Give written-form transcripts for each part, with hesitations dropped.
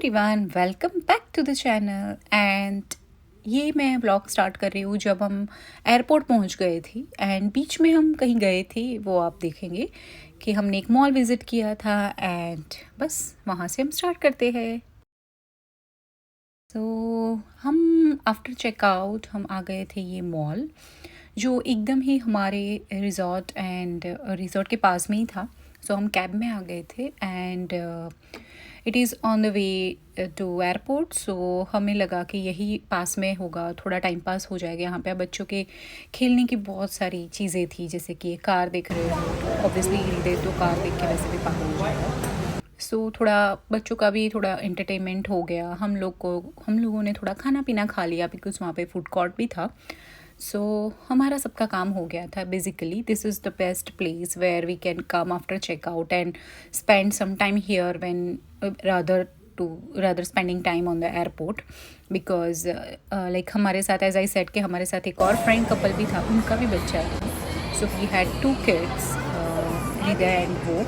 Everyone, welcome back to the channel. And ये मैं blog start कर रही हूँ जब हम एयरपोर्ट पहुँच गए थे एंड बीच में हम कहीं गए थे, वो आप देखेंगे कि हमने एक मॉल विज़िट किया था एंड बस वहाँ से हम स्टार्ट करते हैं। तो हम आफ्टर चेकआउट हम आ गए थे ये मॉल जो एकदम ही हमारे रिज़ॉर्ट के पास में ही था। सो हम कैब में आ गए थे and it is on the way to airport. So हमें लगा कि यही पास में होगा, थोड़ा टाइम पास हो जाएगा। यहाँ पे बच्चों के खेलने की बहुत सारी चीज़ें थी, जैसे कि कार देख रहे हो तो ऑब्वियसली हृदय तो कार देख के वैसे भी पागल हो जाएगा। सो थोड़ा बच्चों का भी थोड़ा एंटरटेनमेंट हो गया। हम लोगों ने थोड़ा खाना पीना खा लिया बिकॉज वहाँ पे फूड कोर्ट भी था। सो हमारा सबका काम हो गया था। Basically this is the best place where we can come after checkout and spend some time here when rather spending time on the airport because like हमारे साथ एज आई सेड कि हमारे साथ एक और फ्रेंड कपल भी था, उनका भी बच्चा था। सो वी हैड 2 kids, हृदय एंड वो।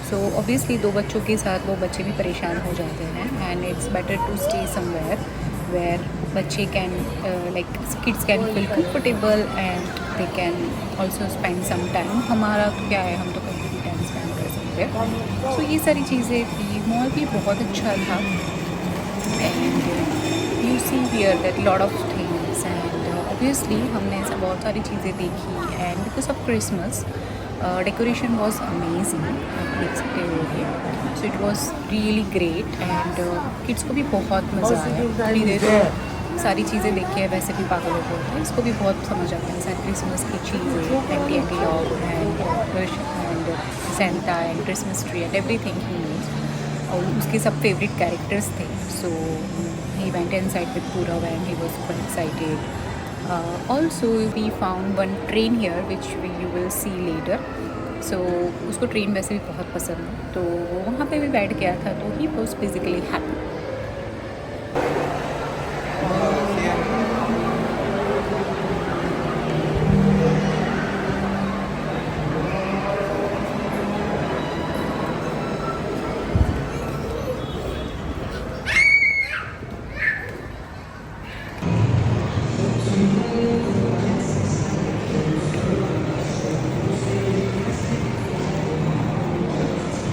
सो ऑब्वियसली 2 बच्चों के साथ वो बच्चे भी परेशान हो जाते हैं and it's better to stay somewhere where बच्चे can like kids can feel comfortable and they can also spend some time. हमारा तो क्या है, हम तो कहीं भी टाइम स्पेंड कर सकते हैं। सो ये सारी चीज़ें थी। मॉल भी बहुत अच्छा था and you see here that lot of things and obviously हमने ऐसा बहुत सारी चीज़ें देखी and because of Christmas decoration was amazing, आप देख सकते हो ये। सो it was really great and kids को भी बहुत मज़ा आया। धीरे धीरे सारी चीज़ें देख के वैसे भी पागल होते हैं, इसको भी बहुत समझ आता है सारी क्रिसमस की चीज़ें, anti log and Santa and Christmas tree and everything he knows. और उसके सब फेवरेट कैरेक्टर्स थे। So he went inside with Purav and he was super excited. Also we found one train here which you will see later. So उसको train वैसे भी बहुत पसंद है, तो वो वहाँ पे भी बैठ गया था, तो he was basically happy.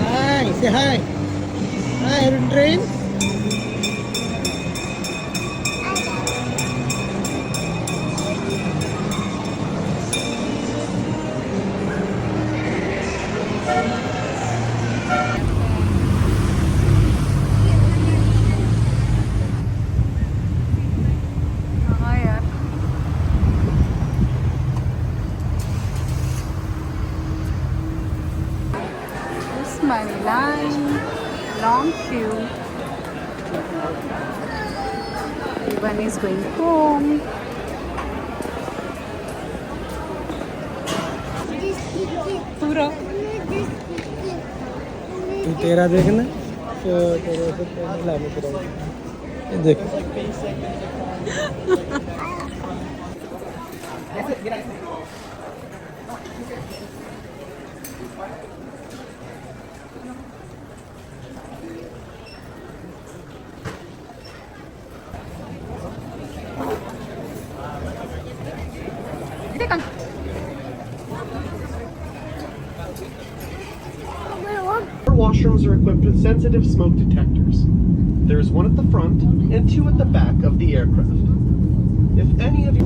Hi, say hi. Hi, Train. हाँ यार, this my line, long queue. Everyone is going home. पूरा तू तेरा देखना तो तेरे से पहले लाने तेरा ये देख। Washrooms are equipped with sensitive smoke detectors. There is one at the front and 2 at the back of the aircraft. If any of you...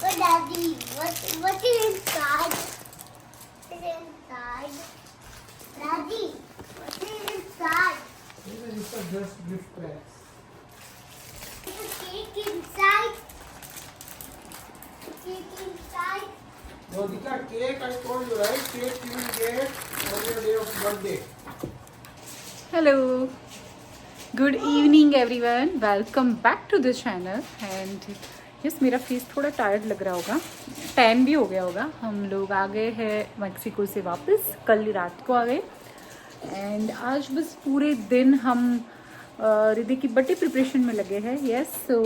But Daddy, what is inside? What is inside? Daddy, what is inside? It's just gift packs. There's a cake inside. Cake inside. Radhika, cake, I told you, right? Cake you will get on your day of birthday. Hello, good evening everyone, welcome back to the channel. And yes, मेरा face थोड़ा tired लग रहा होगा, tan भी हो गया होगा। हम लोग आ गए हैं मैक्सिको से वापस, कल रात को आ गए एंड आज बस पूरे दिन हम हृदय की बर्थडे प्रिपरेशन में लगे हैं। यस, सो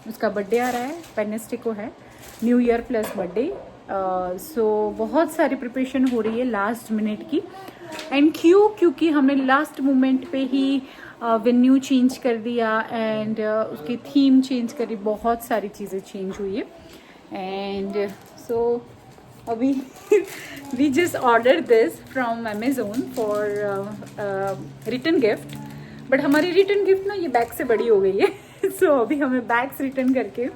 उसका बर्थडे आ रहा है, वेडनेसडे को है, न्यू ईयर प्लस बर्थडे। सो बहुत सारी प्रिपरेशन हो रही है लास्ट मिनट की। एंड क्योंकि हमने लास्ट मोमेंट पे ही वेन्यू चेंज कर दिया एंड उसकी थीम चेंज करी, बहुत सारी चीज़ें चेंज हुई है। एंड सो अभी we just order this from Amazon for return gift, but हमारी रिटर्न गिफ्ट ना ये बैग से बड़ी हो गई है। सो अभी हमें बैग्स रिटर्न करके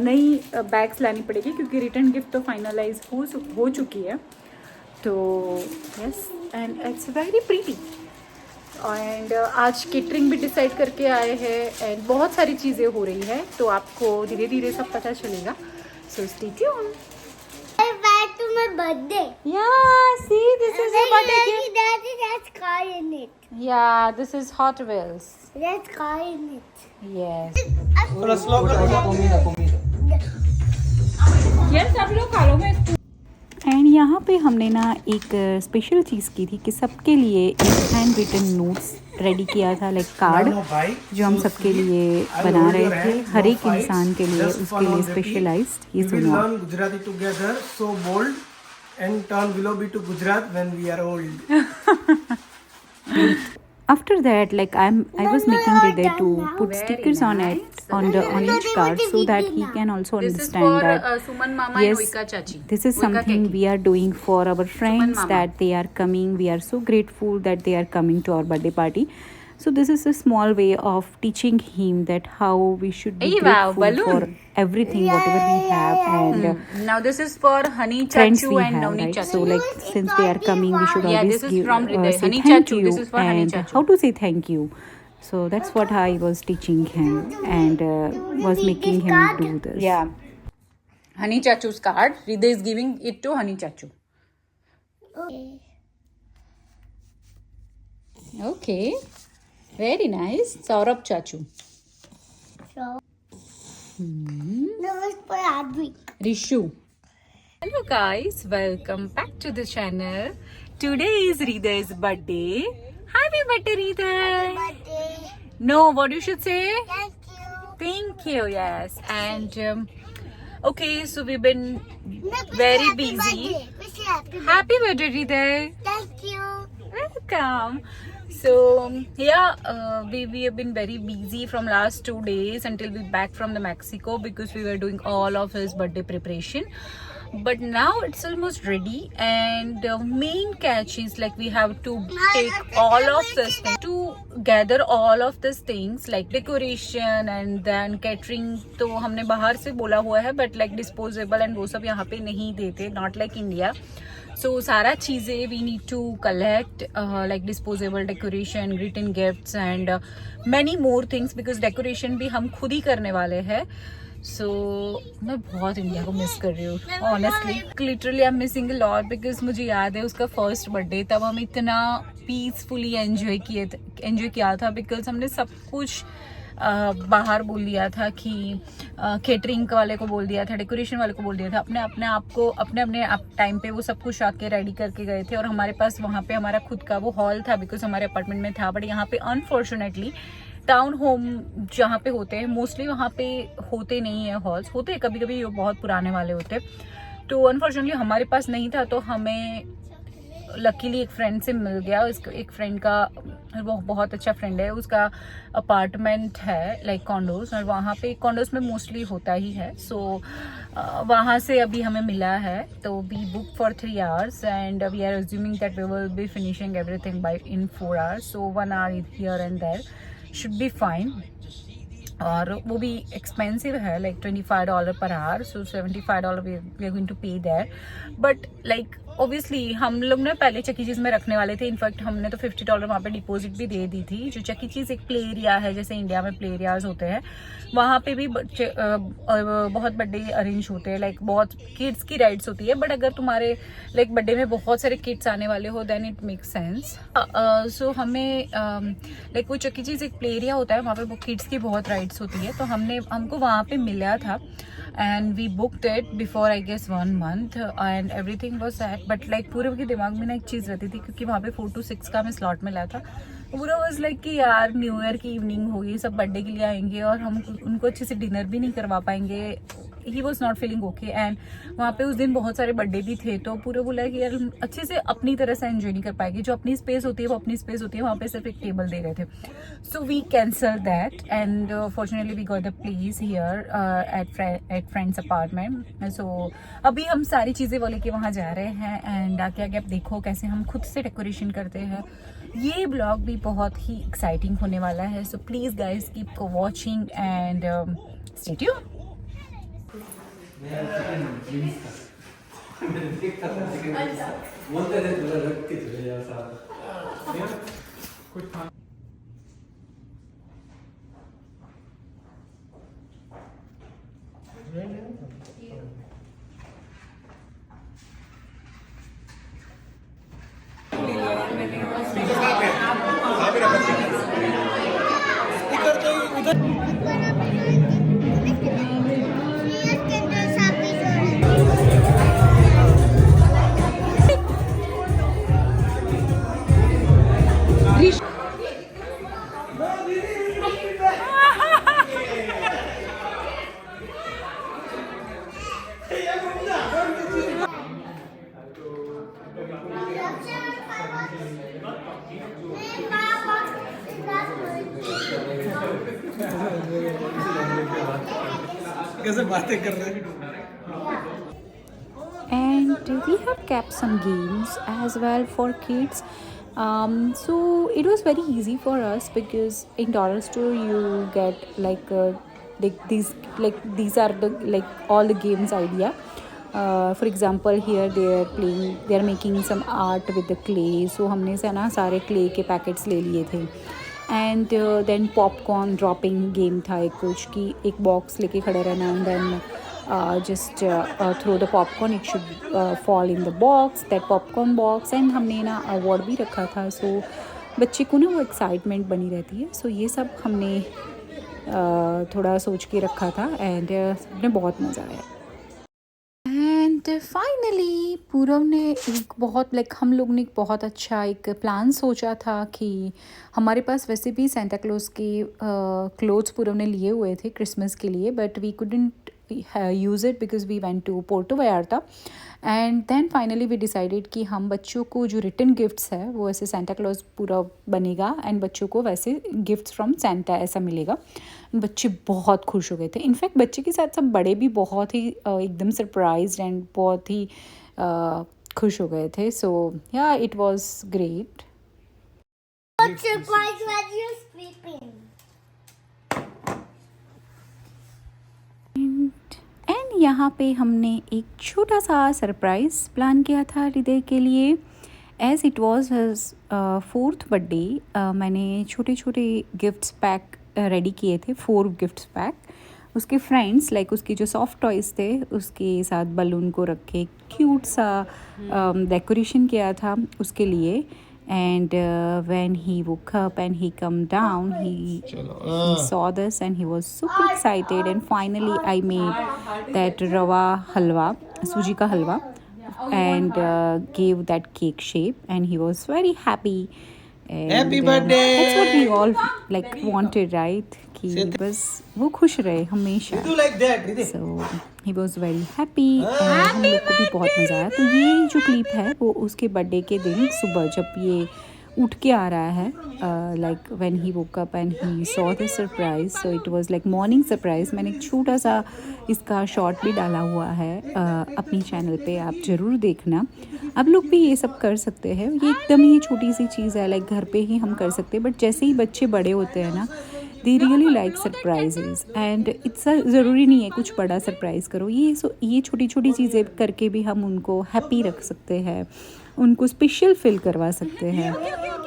नई बैग्स लानी पड़ेगी, क्योंकि रिटर्न गिफ्ट तो फाइनलाइज हो चुकी है। तो yes, and it's very pretty. And आज केटरिंग भी डिसाइड करके आए हैं एंड बहुत सारी चीज़ें हो रही है, तो आपको धीरे धीरे सब पता चलेगा। So stay tuned. Back to my birthday. Yeah, see, this is your birthday gift. Daddy, that's car in it. Yeah, this is Hot Wheels. That's car in it. Yes. थोड़ा स्लो कर। Yes, सब लोग खा लो मैं। And यहाँ पे हमने ना एक स्पेशल चीज़ की थी कि सबके लिए एक हैंड रिटन नोट्स रेडी किया था, लाइक कार्ड, जो हम सबके लिए बना रहे थे, हर एक इंसान के लिए, उसके लिए स्पेशलाइज्ड। ये सुनो। Gujarati together, so bold and turn will be to Gujarat when we are old. After that, like I was making Hriday to put stickers on it, on each card, so that he can also understand that Suman Mama yes, and Oika Chachi. this is something we are doing for our friends, Mama. that they are coming. We are so grateful that they are coming to our birthday party. So this is a small way of teaching him that how we should be Hey, wow, grateful balloon. for everything, whatever we have, and Now this is for Honey friends Chachu we and have, Navni right? Chachu. So like since they are coming, we should Yeah, always this is give, from Hriday. say Honey thank Chachu, you, this is for Honey and Chachu. how to say thank you. So that's what I was teaching him and was making him do this. Yeah. Honey Chachu's card. Hriday is giving it to Honey Chachu. Okay. Okay. Very nice. Saurabh Chachu. So. That was for Advi. Rishu. Hello guys, welcome back to the channel. Today is Hriday's birthday. Happy birthday, Hriday. Birthday. No, what you should say? Thank you. Thank you, yes. And okay, so we've been Look, very happy busy. Birthday. Wish you happy birthday. Happy birthday, Hriday. Thank you. Welcome. So yeah, we have been very busy from last 2 days until we back from the Mexico, because we were doing all of his birthday preparation. But now it's almost ready, and main catch is like we have to take all of this thing, to gather all of these things like decoration and then catering. तो हमने बाहर से बोला हुआ है, but like disposable and वो सब यहाँ पे नहीं देते, not like India. So सारा चीज़ें we need to collect like disposable decoration, written gifts and many more things, because decoration भी हम खुद ही करने वाले हैं. So मैं बहुत इंडिया को मिस कर रही हूँ honestly, literally I am missing a lot, because मुझे याद है उसका फर्स्ट बर्थडे, तब हम इतना पीसफुली एंजॉय किया था, बिकॉज हमने सब कुछ बाहर बोल दिया था कि केटरिंग वाले को बोल दिया था, डेकोरेशन वाले को बोल दिया था, अपने आप को अपने टाइम पे वो सब कुछ आके रेडी करके गए थे। और हमारे पास वहाँ पे हमारा खुद का वो हॉल था, बिकॉज हमारे अपार्टमेंट में था, बट यहाँ पे अनफॉर्चुनेटली टाउन होम जहाँ पे होते हैं मोस्टली वहाँ पे होते नहीं है हॉल्स, होते हैं कभी कभी, बहुत पुराने वाले होते, तो अनफॉर्चुनेटली हमारे पास नहीं था। तो हमें लकीली एक फ्रेंड से मिल गया, एक फ्रेंड का, वो बहुत अच्छा फ्रेंड है, उसका अपार्टमेंट है लाइक कॉन्डोज, और वहाँ पे कॉन्डोज में मोस्टली होता ही है। सो वहाँ से अभी हमें मिला है, तो we book for 3 hours and we are assuming that we will be finishing everything by in 4 hours, so 1 hour here and there should be fine. और वो भी एक्सपेंसिव है, like $25 per hour, so $75 we are going to pay there. But like obviously हम लोग ने पहले चक्की चीज़ में रखने वाले थे, इनफैक्ट हमने तो $50 वहाँ पे डिपॉजिट भी दे दी थी। जो चक्की चीज़ एक प्ले एरिया है, जैसे इंडिया में प्ले एरियाज होते हैं, वहाँ पे भी बहुत बर्थडे अरेंज होते हैं, लाइक बहुत किड्स की राइड्स होती है। बट अगर तुम्हारे लाइक बर्थडे में बहुत सारे किड्स आने वाले हो, देन इट मेक्स सेंस। सो हमें लाइक वो चक्की चीज़ एक प्ले एरिया होता है, वहाँ पे किड्स की बहुत राइड्स होती है, तो हमको वहाँ पे मिला था and we booked it before I guess 1 month and everything was set. But like पूरे के दिमाग में ना एक चीज़ रहती थी, क्योंकि वहाँ पे 4 to 6 का हमें स्लॉट मिला था, पूरा वाज लाइक कि यार न्यू ईयर की इवनिंग होगी, सब बर्थडे के लिए आएंगे और हम उनको अच्छे से डिनर भी नहीं करवा पाएंगे। He was not feeling okay and वहाँ पे उस दिन बहुत सारे बर्थडे भी थे, तो पूरा बोला कि यार अच्छे से अपनी तरह से एंजॉय नहीं कर पाएंगे। जो अपनी स्पेस होती है वो अपनी स्पेस होती है, वहाँ पे सिर्फ एक टेबल दे रहे थे। So we cancel that and fortunately we got the place here at friends apartment. So अभी हम सारी चीज़ें वो लेके वहाँ जा रहे हैं एंड आगे आगे आप देखो कैसे हम खुद से डेकोरेशन करते हैं। ये ब्लॉग भी बहुत ही एक्साइटिंग होने वाला है, so please guys keep watching and stay tuned. कैसे बातें कर रहे हैं। And we have kept some games as well for kids. So it was very easy for us because in dollar store you get like these are the like all the games idea. For example here they are making some art with the clay. So हमने से ना सारे clay के packets ले लिए थे and then popcorn dropping game था एक कुछ कि एक बॉक्स लेके खड़े रहना and then just throw the popcorn, it should fall in the box, that popcorn box. And हमने ना अवार्ड भी रखा था, सो बच्चे को ना वो एक्साइटमेंट बनी रहती है। सो ये सब हमने थोड़ा सोच के रखा था एंड सबने बहुत मज़ा आया। एंड फाइनली पूरव ने एक बहुत हम लोग ने एक बहुत अच्छा एक प्लान सोचा था कि हमारे पास वैसे भी सेंटा क्लॉज के क्लोथ्स पूरव ने लिए हुए थे क्रिसमस के लिए, but we couldn't use it because we went to Puerto Vallarta. And then finally we decided कि हम बच्चों को जो रिटर्न गिफ्ट्स है वो ऐसे सेंटा क्लॉज पूरा बनेगा एंड बच्चों को वैसे गिफ्ट्स फ्रॉम सेंटा ऐसा मिलेगा। बच्चे बहुत खुश हो गए थे, इनफैक्ट बच्चे के साथ सब बड़े भी बहुत ही एकदम सरप्राइज्ड एंड बहुत ही खुश हो गए थे। सो या it was great. What surprise when you're sleeping? And यहाँ पे हमने एक छोटा सा सरप्राइज़ प्लान किया था हृदय के लिए। As it was his 4th birthday, मैंने छोटे छोटे गिफ्ट्स पैक रेडी किए थे, 4 गिफ्ट्स पैक। उसके फ्रेंड्स लाइक उसके जो सॉफ्ट टॉयज़ थे उसके साथ बलून को रख के क्यूट सा डेकोरेशन किया था उसके लिए। And when he woke up and he come down, he saw this and he was super excited. And finally, I made that rava halwa, suji ka halwa, and gave that cake shape. And he was very happy. And, Happy birthday! That's what we all like wanted, right? कि बस वो खुश रहे हमेशा। Do like that, Riddhi. So he was very happy and हम लोग को भी बहुत मज़ा आया। तो ये जो क्लिप है वो उसके बर्थडे के दिन सुबह जब ये उठ के आ रहा है, like when he woke up and he saw the surprise. So it was like morning surprise. मैंने एक छोटा सा इसका शॉर्ट भी डाला हुआ है अपनी चैनल पे, आप ज़रूर देखना। आप लोग भी ये सब कर सकते हैं, ये एकदम ही छोटी सी चीज़ है, लाइक घर पे ही हम कर सकते हैं। बट जैसे ही बच्चे बड़े होते हैं ना, they really like surprises and it's ज़रूरी नहीं है कुछ बड़ा सरप्राइज़ करो। ये छोटी छोटी चीज़ें करके भी हम उनको हैप्पी रख सकते हैं, उनको स्पेशल फील करवा सकते हैं।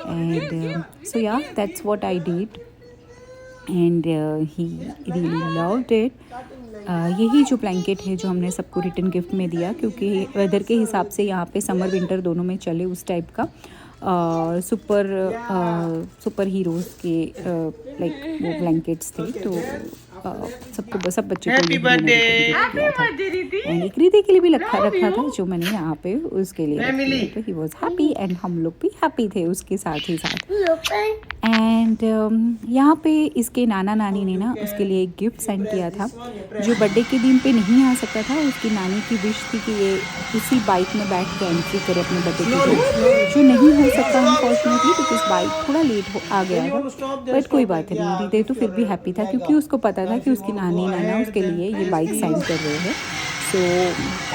एंड सो या that's what I did and he really loved it. यही जो ब्लैंकेट है जो हमने सबको रिटर्न गिफ्ट में दिया, क्योंकि वेदर के हिसाब से यहाँ पे समर विंटर दोनों में चले उस टाइप का सुपर हीरोज़ के लाइक वो ब्लैंकेट्स थे। तो सबको सब बच्चे को हैप्पी बर्थडे एंड एक रिदे के लिए भी रखा था जो मैंने यहाँ पे उसके लिए रखा, तो ही वाज हैप्पी एंड हम लोग भी हैप्पी थे उसके साथ ही साथ। एंड यहाँ पे इसके नाना नानी ने ना उसके लिए एक गिफ्ट सेंड किया था, जो बर्थडे के दिन पे नहीं आ सकता था। उसकी नानी की विश थी कि ये उसी बाइक में बैठ के एंट्री करे अपने बर्थडे के दिन, जो नहीं हो सकता अनफॉर्चुनेटली बिकॉज बाइक थोड़ा लेट आ गया था। बट कोई बात नहीं, हृदय तो फिर भी हैप्पी था क्योंकि उसको पता था कि उसकी नानी नाना उसके लिए ये बाइक सेंड कर रहे हैं। सो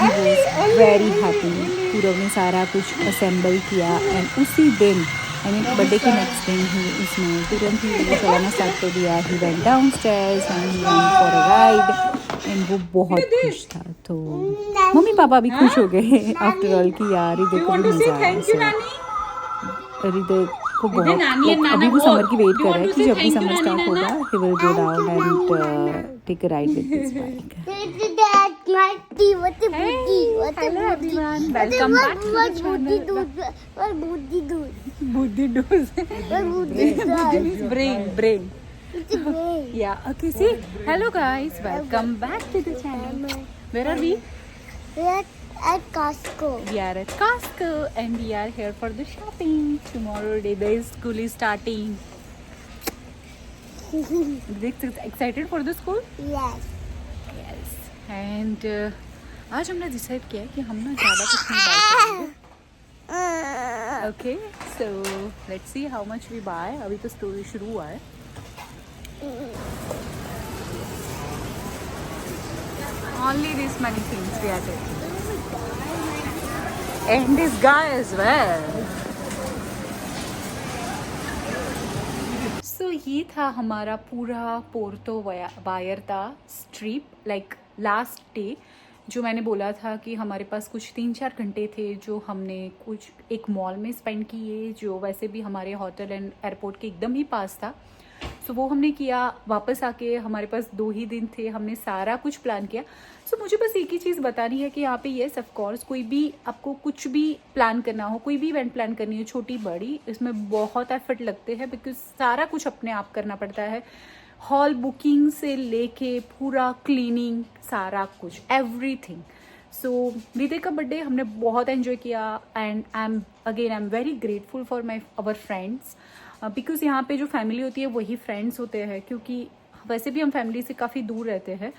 ही वॉज वेरी हैप्पी। पूरा ने सारा कुछ असेंबल किया एंड उसी दिन आई मीन बर्थडे के नेक्स्ट दिन ही उसने तुरंत ही वो चलाना स्टार्ट कर दिया। He went down stairs and he went for a ride and वो बहुत खुश था। तो मम्मी पापा भी खुश हो गए आफ्टर ऑल कि यार हृदय को भी मजा आया। हृदय को बहुत अभी वो समर की वेट कर रहा है कि जब भी समर स्टार्ट होगा he will go down and take a ride with this bike. Welcome back brain yeah okay see hello guys, welcome back to the channel. Where are we? At Costco. We are at Costco and we are here for the shopping. Tomorrow the school is starting. Excited for the school? Yes. Yes. And आज हमने decide किया कि हम ना ज़्यादा कुछ नहीं bye करेंगे। Okay, so let's see how much we buy. अभी तो स्टोरी शुरू हुआ है। Only this many things we are taking. And this guy as well. So ये था हमारा पूरा Puerto Vallarta strip, like last day. जो मैंने बोला था कि हमारे पास कुछ 3-4 घंटे थे जो हमने कुछ एक मॉल में स्पेंड किए, जो वैसे भी हमारे होटल एंड एयरपोर्ट के एकदम ही पास था। सो वो हमने किया। वापस आके हमारे पास 2 ही दिन थे, हमने सारा कुछ प्लान किया। सो मुझे बस एक ही चीज़ बतानी है कि यहाँ पे येस ऑफ कोर्स कोई भी आपको कुछ भी प्लान करना हो, कोई भी इवेंट प्लान करनी हो, छोटी बड़ी, इसमें बहुत एफर्ट लगते हैं बिकॉज सारा कुछ अपने आप करना पड़ता है। हॉल बुकिंग से लेके पूरा क्लीनिंग, सारा कुछ, एवरीथिंग। सो हृदय का बर्थडे हमने बहुत एंजॉय किया and I am very grateful for our friends because यहाँ पे जो फैमिली होती है वही फ्रेंड्स होते हैं, क्योंकि वैसे भी हम फैमिली से काफ़ी दूर रहते हैं।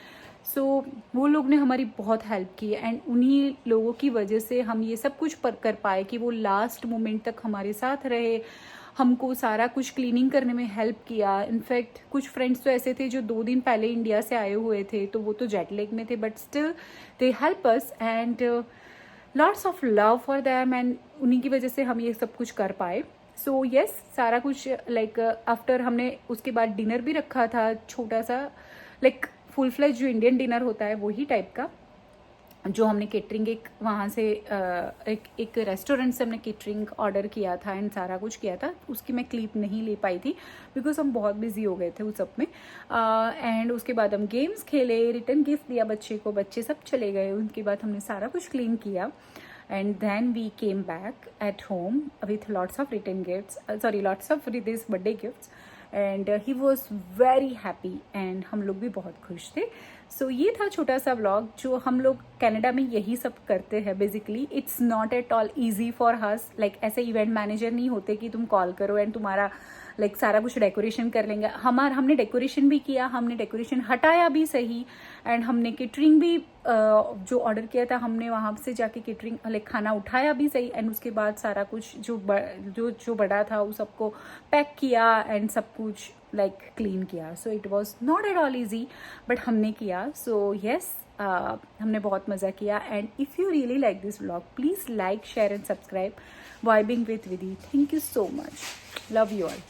सो वो लोग ने हमारी बहुत हेल्प की एंड उन्हीं लोगों की वजह से हम ये सब कुछ कर पाए कि वो लास्ट मोमेंट तक हमारे साथ रहे, हमको सारा कुछ क्लीनिंग करने में हेल्प किया। इनफैक्ट कुछ फ्रेंड्स तो ऐसे थे जो 2 दिन पहले इंडिया से आए हुए थे, तो वो तो जेट लेग में थे, but still they help us and lots of love for them and उन्हीं की वजह से हम ये सब कुछ कर पाए। सो येस, सारा कुछ लाइक आफ्टर हमने उसके बाद डिनर भी रखा था, छोटा सा लाइक फुल फ्लेज जो इंडियन डिनर होता है वही टाइप का, जो हमने केटरिंग एक वहाँ से एक रेस्टोरेंट से हमने केटरिंग ऑर्डर किया था एंड सारा कुछ किया था। उसकी मैं क्लिप नहीं ले पाई थी बिकॉज हम बहुत बिजी हो गए थे उस सब में। एंड उसके बाद हम गेम्स खेले, रिटर्न गिफ्ट दिया बच्चे को, बच्चे सब चले गए। उनके बाद हमने सारा कुछ क्लीन किया and then we came back at home with lots of return gifts, lots of this birthday gifts and he was very happy and हम लोग भी बहुत खुश थे। सो ये था छोटा सा व्लॉग जो हम लोग कनाडा में यही सब करते हैं basically. It's not at all easy for us, like ऐसे इवेंट मैनेजर नहीं होते कि तुम कॉल करो एंड तुम्हारा लाइक सारा कुछ डेकोरेशन कर लेंगे। हमने डेकोरेशन भी किया, हमने डेकोरेशन हटाया भी सही एंड हमने केटरिंग भी जो ऑर्डर किया था हमने वहाँ से जाके केटरिंग लाइक खाना उठाया भी सही एंड उसके बाद सारा कुछ जो बड़ा था उस सबको पैक किया एंड सब कुछ लाइक क्लीन किया। So it was not at all easy but हमने किया। सो येस, हमने बहुत मज़ा किया and if you really like this vlog please like, share and subscribe vibing with Vidhi. Thank you so much, love you all.